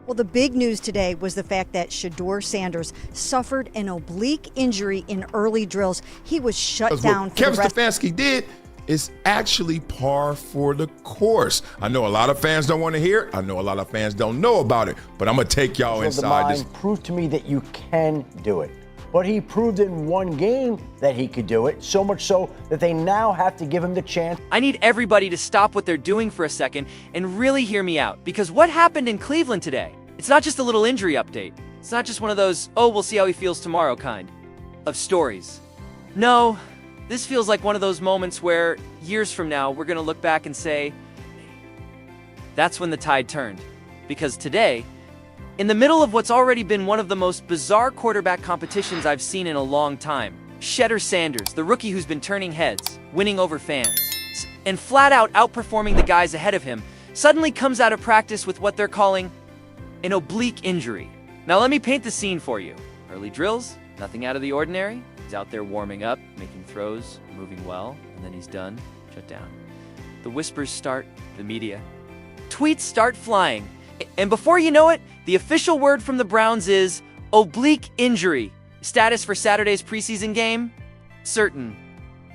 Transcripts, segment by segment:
Well, the big news today was the fact that Shedeur Sanders suffered an oblique injury in early drills. He was shut down for Kevin the rest. Stefanski did is actually par for the course. I know a lot of fans don't want to hear it. I know a lot of fans don't know about it, but I'm going to take y'all inside this. Prove to me that you can do it. But he proved in one game that he could do it, so much so that they now have to give him the chance. I need everybody to stop what they're doing for a second and really hear me out, because what happened in Cleveland today, it's not just a little injury update. It's not just one of those, oh, we'll see how he feels tomorrow kind of stories. No, this feels like one of those moments where years from now, we're going to look back and say, that's when the tide turned. Because today, in the middle of what's already been one of the most bizarre quarterback competitions I've seen in a long time, Shedeur Sanders, the rookie who's been turning heads, winning over fans, and flat out outperforming the guys ahead of him, suddenly comes out of practice with what they're calling an oblique injury. Now let me paint the scene for you. Early drills, nothing out of the ordinary. He's out there warming up, making throws, moving well, and then he's done, shut down. The whispers start, the media. Tweets start flying. And before you know it, the official word from the Browns is oblique injury. Status for Saturday's preseason game? Certain.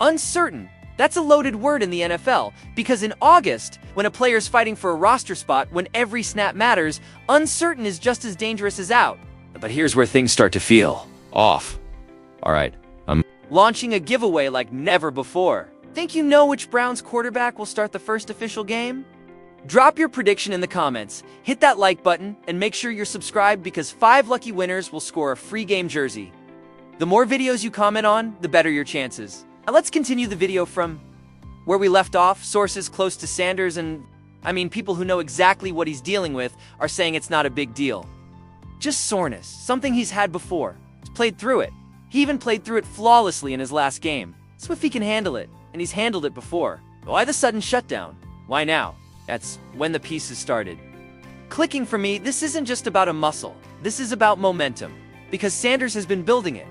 Uncertain. That's a loaded word in the NFL, because in August, when a player's fighting for a roster spot when every snap matters, uncertain is just as dangerous as out. But here's where things start to feel off. All right, I'm launching a giveaway like never before. Think you know which Browns quarterback will start the first official game? Drop your prediction in the comments, hit that like button, and make sure you're subscribed, because 5 lucky winners will score a free game jersey. The more videos you comment on, the better your chances. Now let's continue the video from where we left off. Sources close to Sanders and, people who know exactly what he's dealing with are saying it's not a big deal. Just soreness, something he's had before. He's played through it. He even played through it flawlessly in his last game. So if he can handle it, and he's handled it before, why the sudden shutdown? Why now? That's when the pieces started clicking for me. This isn't just about a muscle. This is about momentum, because Sanders has been building it.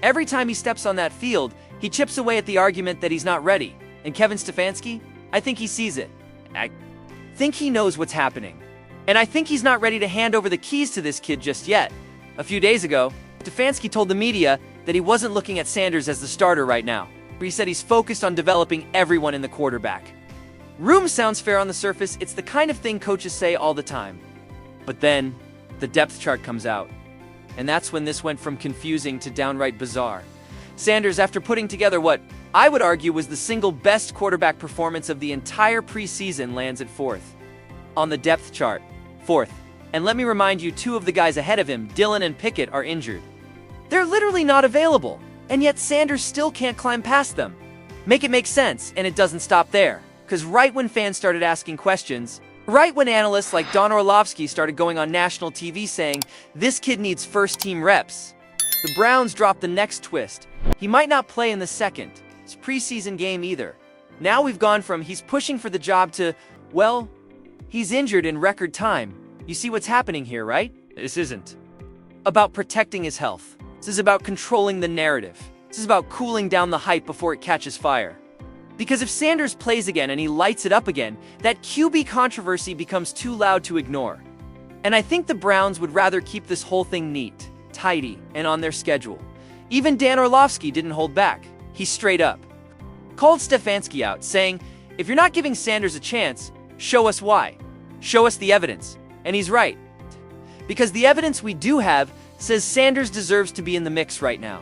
Every time he steps on that field, he chips away at the argument that he's not ready. And Kevin Stefanski, I think he sees it. I think he knows what's happening. And I think he's not ready to hand over the keys to this kid just yet. A few days ago, Stefanski told the media that he wasn't looking at Sanders as the starter right now. He said he's focused on developing everyone in the quarterback. Room sounds fair on the surface. It's the kind of thing coaches say all the time. But then, the depth chart comes out. And that's when this went from confusing to downright bizarre. Sanders, after putting together what I would argue was the single best quarterback performance of the entire preseason, lands at 4th. On the depth chart, 4th. And let me remind you, 2 of the guys ahead of him, Dillon and Pickett, are injured. They're literally not available, and yet Sanders still can't climb past them. Make it make sense, and it doesn't stop there. Because right when fans started asking questions, right when analysts like Don Orlovsky started going on national TV saying, this kid needs first-team reps, the Browns dropped the next twist. He might not play in the second preseason game either. Now we've gone from he's pushing for the job to, well, he's injured in record time. You see what's happening here, right? This isn't about protecting his health. This is about controlling the narrative. This is about cooling down the hype before it catches fire. Because if Sanders plays again and he lights it up again, that QB controversy becomes too loud to ignore. And I think the Browns would rather keep this whole thing neat, tidy, and on their schedule. Even Dan Orlovsky didn't hold back. He straight up called Stefanski out, saying, if you're not giving Sanders a chance, show us why. Show us the evidence. And he's right. Because the evidence we do have says Sanders deserves to be in the mix right now.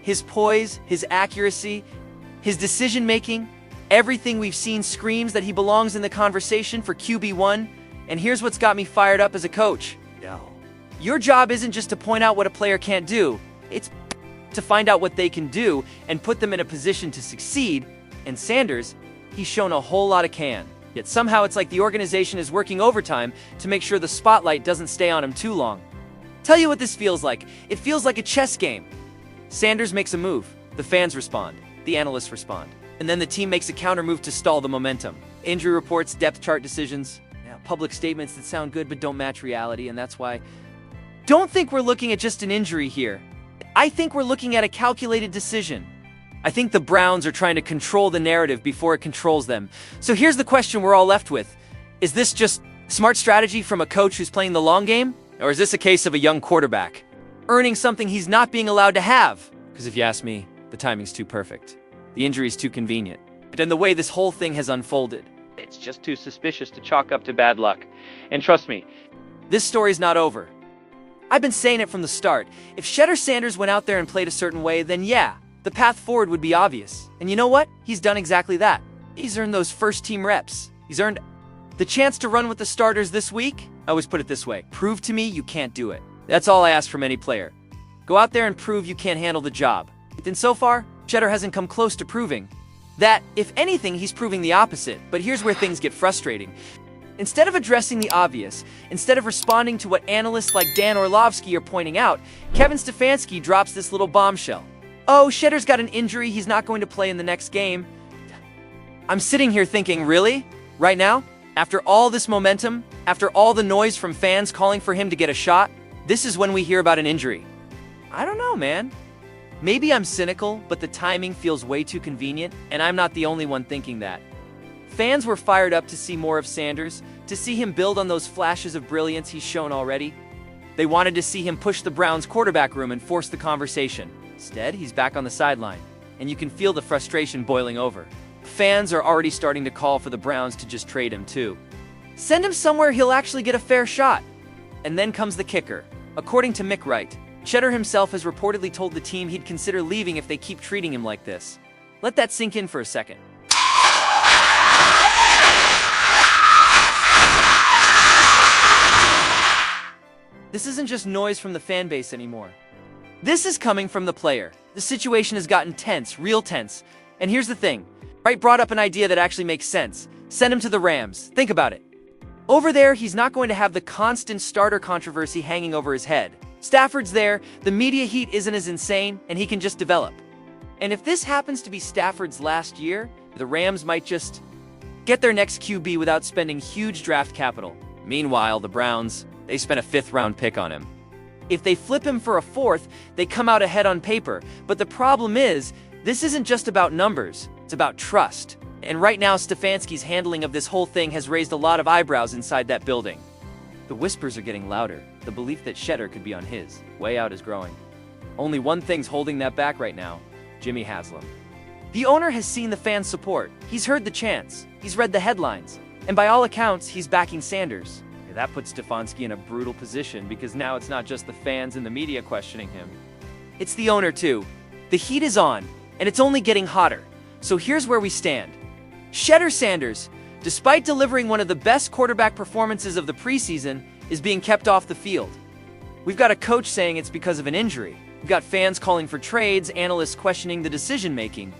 His poise, his accuracy, his decision-making, everything we've seen screams that he belongs in the conversation for QB1. And here's what's got me fired up as a coach. Your job isn't just to point out what a player can't do. It's to find out what they can do and put them in a position to succeed. And Sanders, he's shown a whole lot of can. Yet somehow it's like the organization is working overtime to make sure the spotlight doesn't stay on him too long. Tell you what this feels like. It feels like a chess game. Sanders makes a move. The fans respond. The analysts respond. And then the team makes a counter move to stall the momentum. Injury reports, depth chart decisions, public statements that sound good but don't match reality, and that's why. Don't think we're looking at just an injury here. I think we're looking at a calculated decision. I think the Browns are trying to control the narrative before it controls them. So here's the question we're all left with. Is this just Smart strategy from a coach who's playing the long game? Or is this a case of a young quarterback earning something he's not being allowed to have? Because if you ask me, the timing's too perfect. The injury's too convenient. And the way this whole thing has unfolded, it's just too suspicious to chalk up to bad luck. And trust me, this story's not over. I've been saying it from the start. If Shedeur Sanders went out there and played a certain way, then yeah, the path forward would be obvious. And you know what? He's done exactly that. He's earned those first-team reps. He's earned the chance to run with the starters this week. I always put it this way. Prove to me you can't do it. That's all I ask from any player. Go out there and prove you can't handle the job. And so far, Shedeur hasn't come close to proving that. If anything, he's proving the opposite. But here's where things get frustrating. Instead of addressing the obvious, instead of responding to what analysts like Dan Orlovsky are pointing out, Kevin Stefanski drops this little bombshell. Oh, Shedeur's got an injury, he's not going to play in the next game. I'm sitting here thinking, really? Right now? After all this momentum, after all the noise from fans calling for him to get a shot, this is when we hear about an injury. I don't know, man. Maybe I'm cynical, but the timing feels way too convenient, and I'm not the only one thinking that. Fans were fired up to see more of Sanders, to see him build on those flashes of brilliance he's shown already. They wanted to see him push the Browns' quarterback room and force the conversation. Instead, he's back on the sideline, and you can feel the frustration boiling over. Fans are already starting to call for the Browns to just trade him too. Send him somewhere he'll actually get a fair shot. And then comes the kicker. According to Mick Wright, Shedeur himself has reportedly told the team he'd consider leaving if they keep treating him like this. Let that sink in for a second. This isn't just noise from the fan base anymore. This is coming from the player. The situation has gotten tense, real tense. And here's the thing. Wright brought up an idea that actually makes sense. Send him to the Rams. Think about it. Over there, he's not going to have the constant starter controversy hanging over his head. Stafford's there, the media heat isn't as insane, and he can just develop. And if this happens to be Stafford's last year, the Rams might just get their next QB without spending huge draft capital. Meanwhile, the Browns, they spent a 5th-round pick on him. If they flip him for a 4th, they come out ahead on paper. But the problem is, this isn't just about numbers, it's about trust. And right now, Stefanski's handling of this whole thing has raised a lot of eyebrows inside that building. The whispers are getting louder. The belief that Shedeur could be on his way out is growing. Only one thing's holding that back right now: Jimmy Haslam. The owner has seen the fans' support. He's heard the chants. He's read the headlines. And by all accounts, he's backing Sanders. That puts Stefanski in a brutal position because now it's not just the fans and the media questioning him. It's the owner too. The heat is on, and it's only getting hotter. So here's where we stand. Shedeur Sanders, despite delivering one of the best quarterback performances of the preseason, is being kept off the field. We've got a coach saying it's because of an injury. We've got fans calling for trades, analysts questioning the decision-making,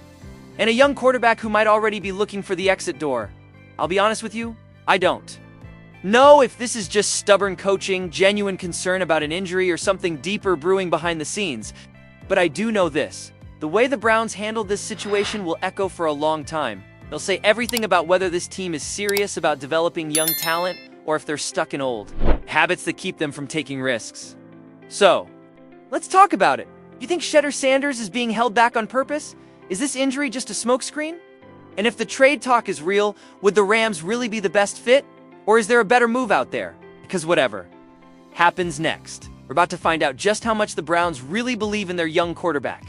and a young quarterback who might already be looking for the exit door. I'll be honest with you, I don't know if this is just stubborn coaching, genuine concern about an injury, or something deeper brewing behind the scenes. But I do know this. The way the Browns handled this situation will echo for a long time. They'll say everything about whether this team is serious about developing young talent or if they're stuck in old habits that keep them from taking risks. So, let's talk about it. You think Shedeur Sanders is being held back on purpose? Is this injury just a smokescreen? And if the trade talk is real, would the Rams really be the best fit? Or is there a better move out there? Because whatever happens next, we're about to find out just how much the Browns really believe in their young quarterback.